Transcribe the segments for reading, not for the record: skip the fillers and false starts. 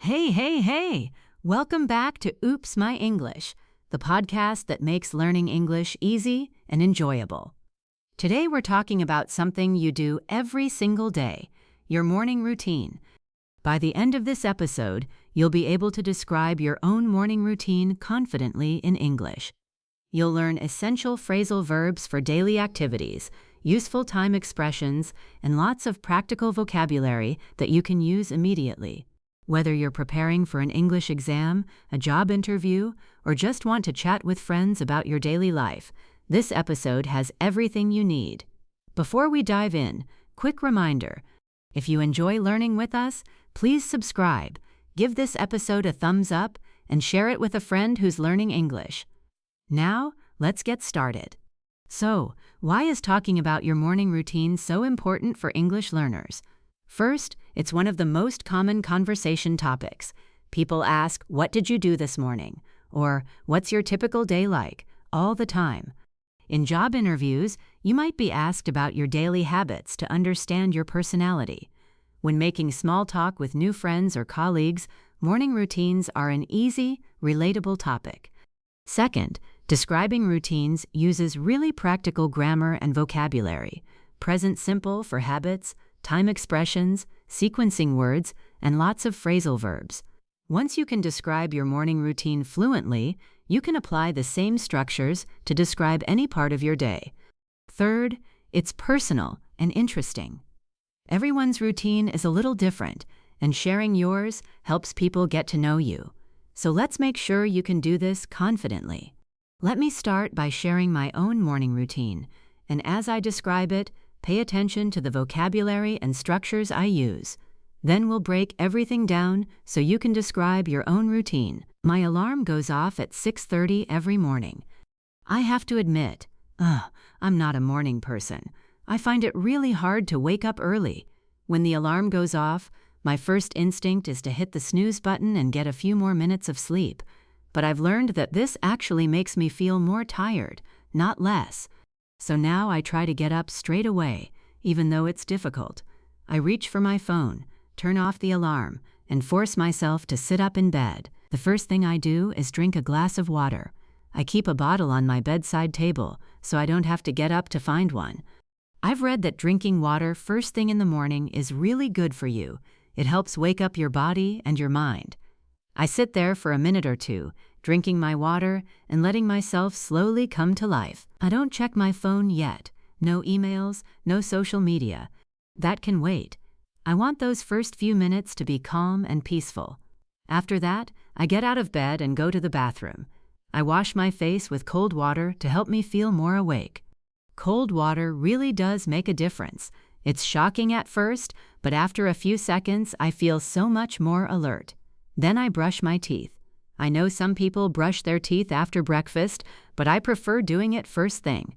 Hey, hey, hey! Welcome back to Oops, My English, the podcast that makes learning English easy and enjoyable. Today we're talking about something you do every single day, your morning routine. By the end of this episode, you'll be able to describe your own morning routine confidently in English. You'll learn essential phrasal verbs for daily activities, useful time expressions, and lots of practical vocabulary that you can use immediately. Whether you're preparing for an English exam, a job interview, or just want to chat with friends about your daily life, this episode has everything you need. Before we dive in, quick reminder: if you enjoy learning with us, please subscribe, give this episode a thumbs up, and share it with a friend who's learning English. Now, let's get started. So, why is talking about your morning routine so important for English learners? First, it's one of the most common conversation topics. People ask, "What did you do this morning?" or "What's your typical day like?" all the time. In job interviews, you might be asked about your daily habits to understand your personality. When making small talk with new friends or colleagues, morning routines are an easy, relatable topic. Second, describing routines uses really practical grammar and vocabulary. Present simple for habits, time expressions, sequencing words, and lots of phrasal verbs. Once you can describe your morning routine fluently, you can apply the same structures to describe any part of your day. Third, it's personal and interesting. Everyone's routine is a little different, and sharing yours helps people get to know you. So let's make sure you can do this confidently. Let me start by sharing my own morning routine, and as I describe it, pay attention to the vocabulary and structures I use. Then we'll break everything down so you can describe your own routine. My alarm goes off at 6:30 every morning. I have to admit, I'm not a morning person. I find it really hard to wake up early. When the alarm goes off, my first instinct is to hit the snooze button and get a few more minutes of sleep. But I've learned that this actually makes me feel more tired, not less. So now I try to get up straight away, even though it's difficult. I reach for my phone, turn off the alarm, and force myself to sit up in bed. The first thing I do is drink a glass of water. I keep a bottle on my bedside table, so I don't have to get up to find one. I've read that drinking water first thing in the morning is really good for you. It helps wake up your body and your mind. I sit there for a minute or two, drinking my water and letting myself slowly come to life. I don't check my phone yet. No emails, no social media. That can wait. I want those first few minutes to be calm and peaceful. After that, I get out of bed and go to the bathroom. I wash my face with cold water to help me feel more awake. Cold water really does make a difference. It's shocking at first, but after a few seconds, I feel so much more alert. Then I brush my teeth. I know some people brush their teeth after breakfast, but I prefer doing it first thing.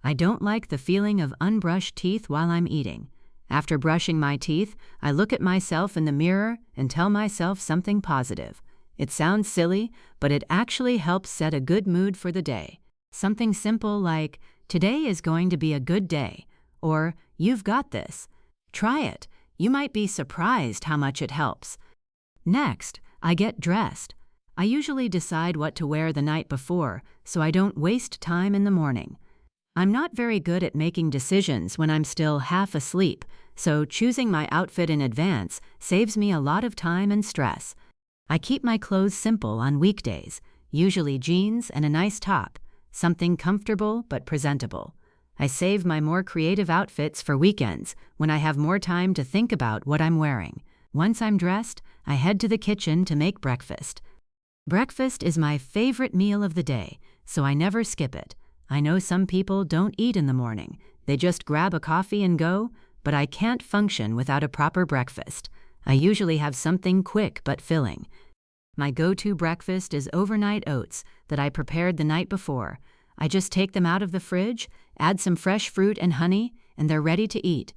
I don't like the feeling of unbrushed teeth while I'm eating. After brushing my teeth, I look at myself in the mirror and tell myself something positive. It sounds silly, but it actually helps set a good mood for the day. Something simple like, "Today is going to be a good day," or "You've got this." Try it. You might be surprised how much it helps. Next, I get dressed. I usually decide what to wear the night before, so I don't waste time in the morning. I'm not very good at making decisions when I'm still half asleep, so choosing my outfit in advance saves me a lot of time and stress. I keep my clothes simple on weekdays, usually jeans and a nice top, something comfortable but presentable. I save my more creative outfits for weekends when I have more time to think about what I'm wearing. Once I'm dressed, I head to the kitchen to make breakfast. Breakfast is my favorite meal of the day, so I never skip it. I know some people don't eat in the morning. They just grab a coffee and go, but I can't function without a proper breakfast. I usually have something quick but filling. My go-to breakfast is overnight oats that I prepared the night before. I just take them out of the fridge, add some fresh fruit and honey, and they're ready to eat.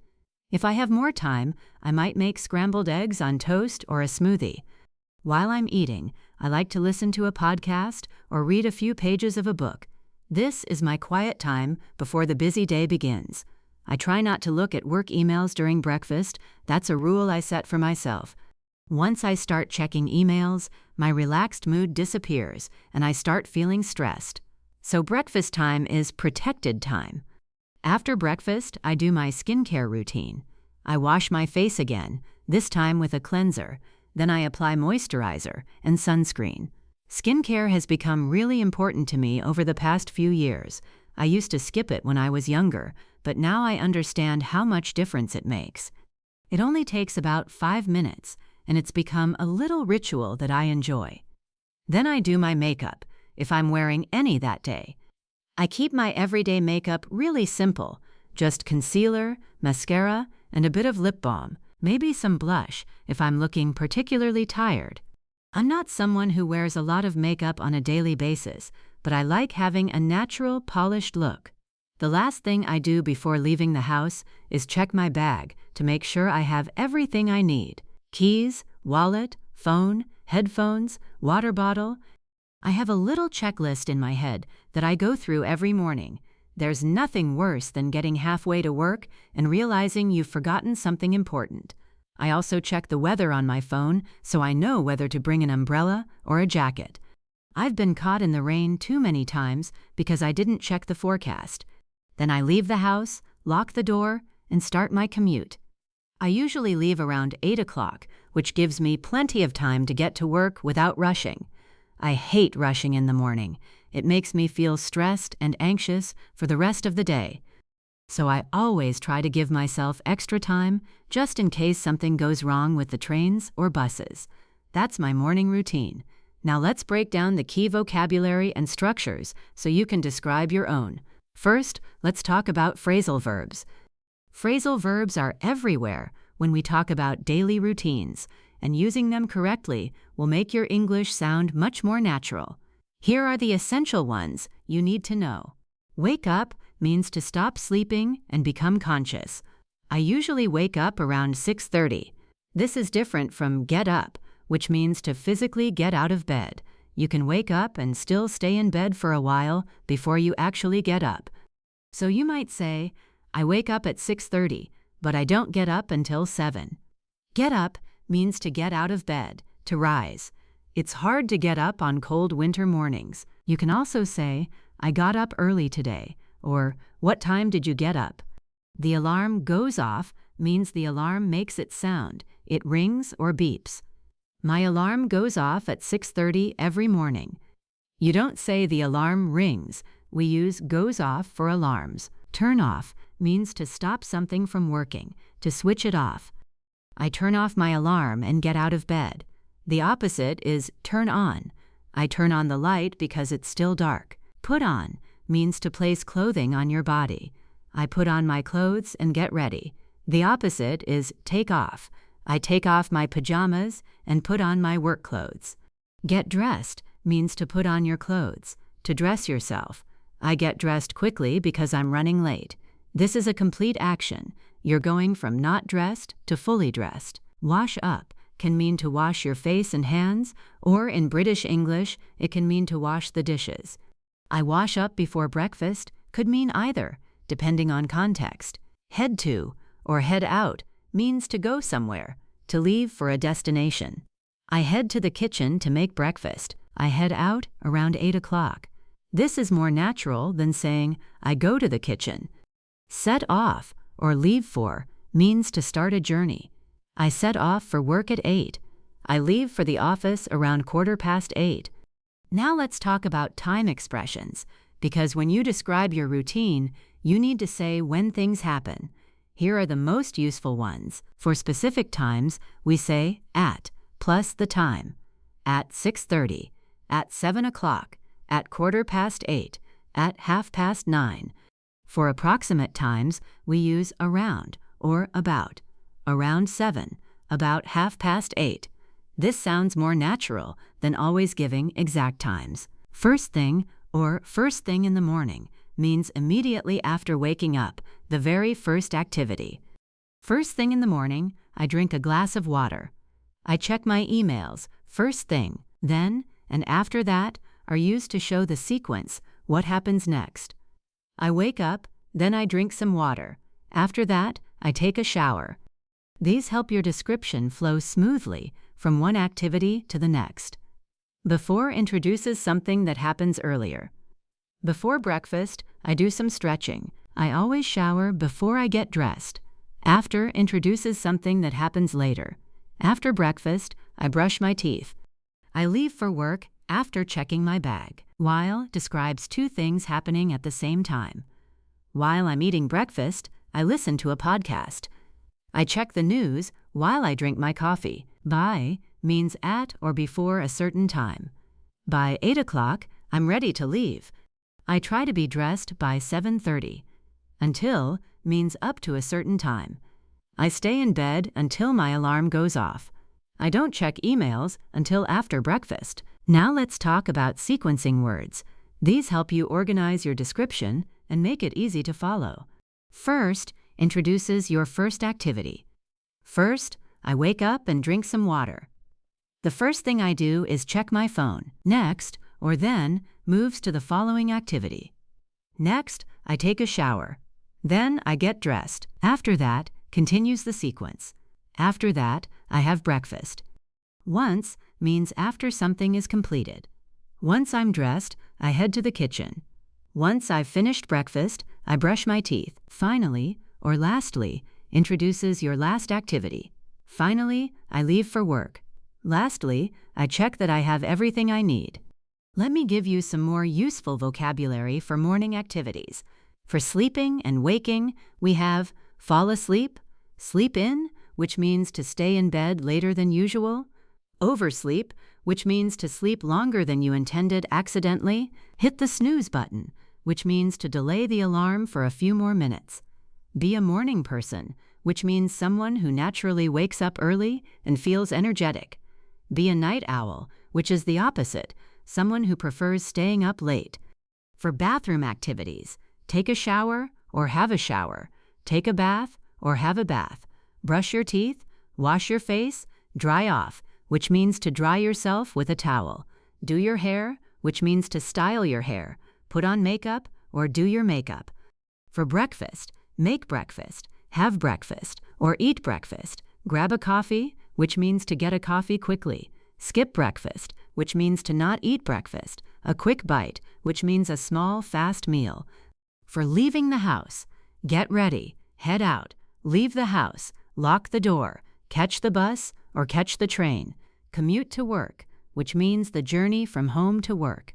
If I have more time, I might make scrambled eggs on toast or a smoothie. While I'm eating, I like to listen to a podcast or read a few pages of a book. This is my quiet time before the busy day begins. I try not to look at work emails during breakfast. That's a rule I set for myself. Once I start checking emails, my relaxed mood disappears and I start feeling stressed. So breakfast time is protected time. After breakfast, I do my skincare routine. I wash my face again, this time with a cleanser. Then I apply moisturizer and sunscreen. Skincare has become really important to me over the past few years. I used to skip it when I was younger, but now I understand how much difference it makes. It only takes about 5 minutes, and it's become a little ritual that I enjoy. Then I do my makeup, if I'm wearing any that day. I keep my everyday makeup really simple, just concealer, mascara, and a bit of lip balm, maybe some blush if I'm looking particularly tired. I'm not someone who wears a lot of makeup on a daily basis, but I like having a natural, polished look. The last thing I do before leaving the house is check my bag to make sure I have everything I need: keys, wallet, phone, headphones, water bottle. I have a little checklist in my head that I go through every morning. There's nothing worse than getting halfway to work and realizing you've forgotten something important. I also check the weather on my phone so I know whether to bring an umbrella or a jacket. I've been caught in the rain too many times because I didn't check the forecast. Then I leave the house, lock the door, and start my commute. I usually leave around 8 o'clock, which gives me plenty of time to get to work without rushing. I hate rushing in the morning. It makes me feel stressed and anxious for the rest of the day. So I always try to give myself extra time just in case something goes wrong with the trains or buses. That's my morning routine. Now let's break down the key vocabulary and structures so you can describe your own. First, let's talk about phrasal verbs. Phrasal verbs are everywhere when we talk about daily routines, and using them correctly will make your English sound much more natural. Here are the essential ones you need to know. Wake up means to stop sleeping and become conscious. I usually wake up around 6:30. This is different from get up, which means to physically get out of bed. You can wake up and still stay in bed for a while before you actually get up. So you might say, I wake up at 6:30, but I don't get up until 7. Get up means to get out of bed, to rise. It's hard to get up on cold winter mornings. You can also say, I got up early today, or what time did you get up? The alarm goes off means the alarm makes its sound. It rings or beeps. My alarm goes off at 6:30 every morning. You don't say the alarm rings. We use goes off for alarms. Turn off means to stop something from working, to switch it off. I turn off my alarm and get out of bed. The opposite is turn on. I turn on the light because it's still dark. Put on means to place clothing on your body. I put on my clothes and get ready. The opposite is take off. I take off my pajamas and put on my work clothes. Get dressed means to put on your clothes, to dress yourself. I get dressed quickly because I'm running late. This is a complete action. You're going from not dressed to fully dressed. Wash up can mean to wash your face and hands, or in British English, it can mean to wash the dishes. I wash up before breakfast could mean either, depending on context. Head to or head out means to go somewhere, to leave for a destination. I head to the kitchen to make breakfast. I head out around 8 o'clock. This is more natural than saying, I go to the kitchen. Set off or leave for means to start a journey. I set off for work at 8. I leave for the office around 8:15. Now let's talk about time expressions, because when you describe your routine, you need to say when things happen. Here are the most useful ones. For specific times, we say at plus the time. At 6:30, at 7 o'clock, at 8:15, at 9:30. For approximate times, we use around or about. Around 7, about 8:30. This sounds more natural than always giving exact times. First thing or first thing in the morning means immediately after waking up, the very first activity. First thing in the morning, I drink a glass of water. I check my emails, first thing, then, and after that are used to show the sequence, what happens next. I wake up, then I drink some water. After that, I take a shower. These help your description flow smoothly from one activity to the next. Before introduces something that happens earlier. Before breakfast, I do some stretching. I always shower before I get dressed. After introduces something that happens later. After breakfast, I brush my teeth. I leave for work after checking my bag. While describes two things happening at the same time. While I'm eating breakfast, I listen to a podcast. I check the news while I drink my coffee. By means at or before a certain time. By 8 o'clock, I'm ready to leave. I try to be dressed by 7:30. Until means up to a certain time. I stay in bed until my alarm goes off. I don't check emails until after breakfast. Now let's talk about sequencing words. These help you organize your description and make it easy to follow. First, introduces your first activity. First, I wake up and drink some water. The first thing I do is check my phone. Next, or then, moves to the following activity. Next, I take a shower. Then I get dressed. After that, continues the sequence. After that, I have breakfast. Once means after something is completed. Once I'm dressed, I head to the kitchen. Once I've finished breakfast, I brush my teeth. Finally, or lastly, introduces your last activity. Finally, I leave for work. Lastly, I check that I have everything I need. Let me give you some more useful vocabulary for morning activities. For sleeping and waking, we have fall asleep, sleep in, which means to stay in bed later than usual, oversleep, which means to sleep longer than you intended accidentally, hit the snooze button, which means to delay the alarm for a few more minutes. Be a morning person, which means someone who naturally wakes up early and feels energetic. Be a night owl, which is the opposite, someone who prefers staying up late. For bathroom activities, take a shower or have a shower, take a bath or have a bath, brush your teeth, wash your face, dry off, which means to dry yourself with a towel, do your hair, which means to style your hair, put on makeup or do your makeup. For breakfast, make breakfast, have breakfast, or eat breakfast, grab a coffee, which means to get a coffee quickly, skip breakfast, which means to not eat breakfast, a quick bite, which means a small, fast meal. For leaving the house, get ready, head out, leave the house, lock the door, catch the bus or catch the train, commute to work, which means the journey from home to work.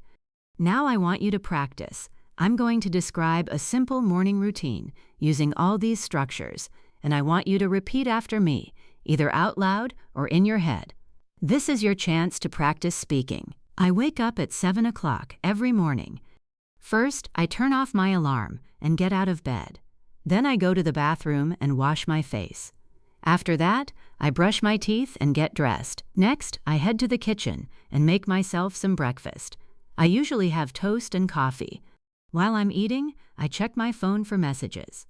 Now I want you to practice. I'm going to describe a simple morning routine using all these structures, and I want you to repeat after me, either out loud or in your head. This is your chance to practice speaking. I wake up at 7 o'clock every morning. First, I turn off my alarm and get out of bed. Then I go to the bathroom and wash my face. After that, I brush my teeth and get dressed. Next, I head to the kitchen and make myself some breakfast. I usually have toast and coffee. While I'm eating, I check my phone for messages.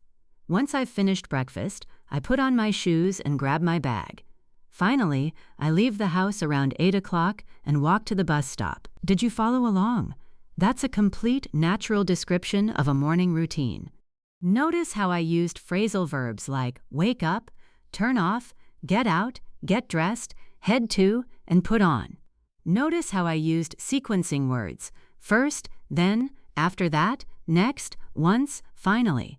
Once I've finished breakfast, I put on my shoes and grab my bag. Finally, I leave the house around 8 o'clock and walk to the bus stop. Did you follow along? That's a complete, natural description of a morning routine. Notice how I used phrasal verbs like wake up, turn off, get out, get dressed, head to, and put on. Notice how I used sequencing words, first, then, after that, next, once, finally.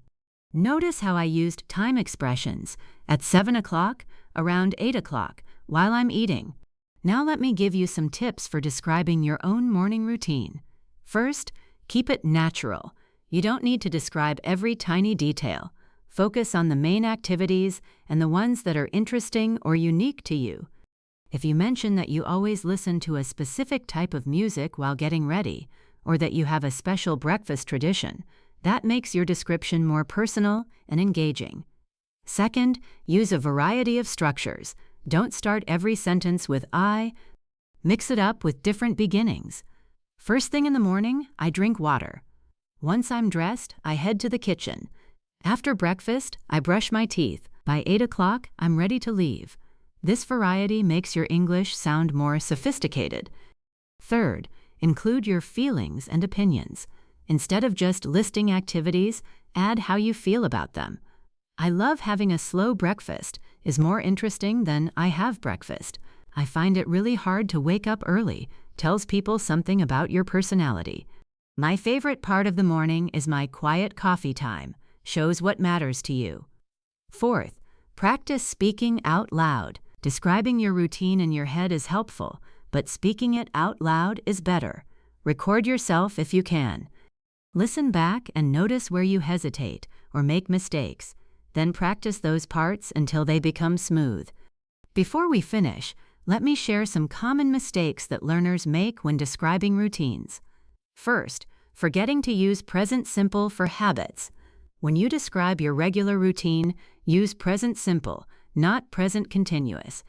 Notice how I used time expressions, at 7 o'clock, around 8 o'clock, while I'm eating. Now let me give you some tips for describing your own morning routine. First, keep it natural. You don't need to describe every tiny detail. Focus on the main activities and the ones that are interesting or unique to you. If you mention that you always listen to a specific type of music while getting ready, or that you have a special breakfast tradition, that makes your description more personal and engaging. Second, use a variety of structures. Don't start every sentence with I. Mix it up with different beginnings. First thing in the morning, I drink water. Once I'm dressed, I head to the kitchen. After breakfast, I brush my teeth. By 8 o'clock, I'm ready to leave. This variety makes your English sound more sophisticated. Third, include your feelings and opinions. Instead of just listing activities, add how you feel about them. I love having a slow breakfast is more interesting than I have breakfast. I find it really hard to wake up early tells people something about your personality. My favorite part of the morning is my quiet coffee time, shows what matters to you. Fourth, practice speaking out loud. Describing your routine in your head is helpful, but speaking it out loud is better. Record yourself if you can. Listen back and notice where you hesitate or make mistakes. Then practice those parts until they become smooth. Before we finish, let me share some common mistakes that learners make when describing routines. First, forgetting to use present simple for habits. When you describe your regular routine, use present simple, not present continuous.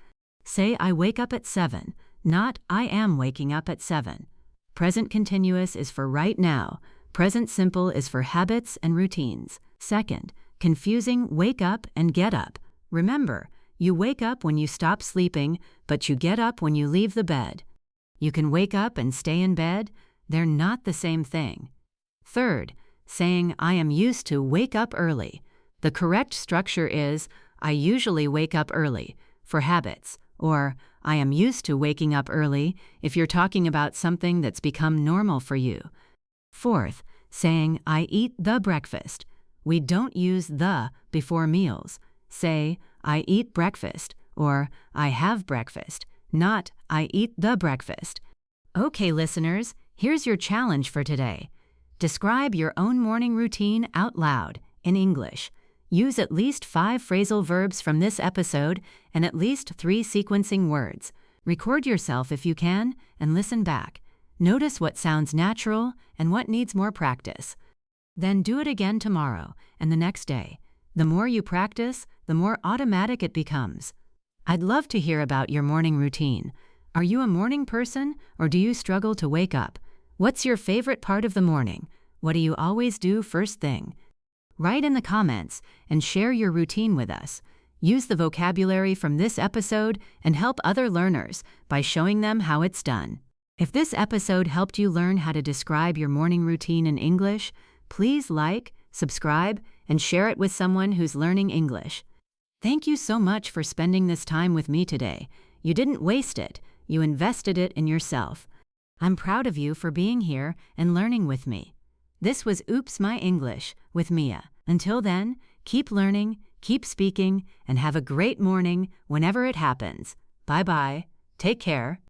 Say, I wake up at 7, not I am waking up at 7. Present continuous is for right now. Present simple is for habits and routines. Second, confusing wake up and get up. Remember, you wake up when you stop sleeping, but you get up when you leave the bed. You can wake up and stay in bed. They're not the same thing. Third, saying I am used to wake up early. The correct structure is I usually wake up early for habits, or I am used to waking up early if you're talking about something that's become normal for you. Fourth, saying I eat the breakfast. We don't use the before meals. Say, I eat breakfast, or I have breakfast, not I eat the breakfast. Okay, listeners, here's your challenge for today. Describe your own morning routine out loud in English. Use at least 5 phrasal verbs from this episode and at least 3 sequencing words. Record yourself if you can and listen back. Notice what sounds natural and what needs more practice. Then do it again tomorrow and the next day. The more you practice, the more automatic it becomes. I'd love to hear about your morning routine. Are you a morning person or do you struggle to wake up? What's your favorite part of the morning? What do you always do first thing? Write in the comments and share your routine with us. Use the vocabulary from this episode and help other learners by showing them how it's done. If this episode helped you learn how to describe your morning routine in English, please like, subscribe, and share it with someone who's learning English. Thank you so much for spending this time with me today. You didn't waste it. You invested it in yourself. I'm proud of you for being here and learning with me. This was Oops My English with Mia. Until then, keep learning, keep speaking, and have a great morning whenever it happens. Bye-bye. Take care.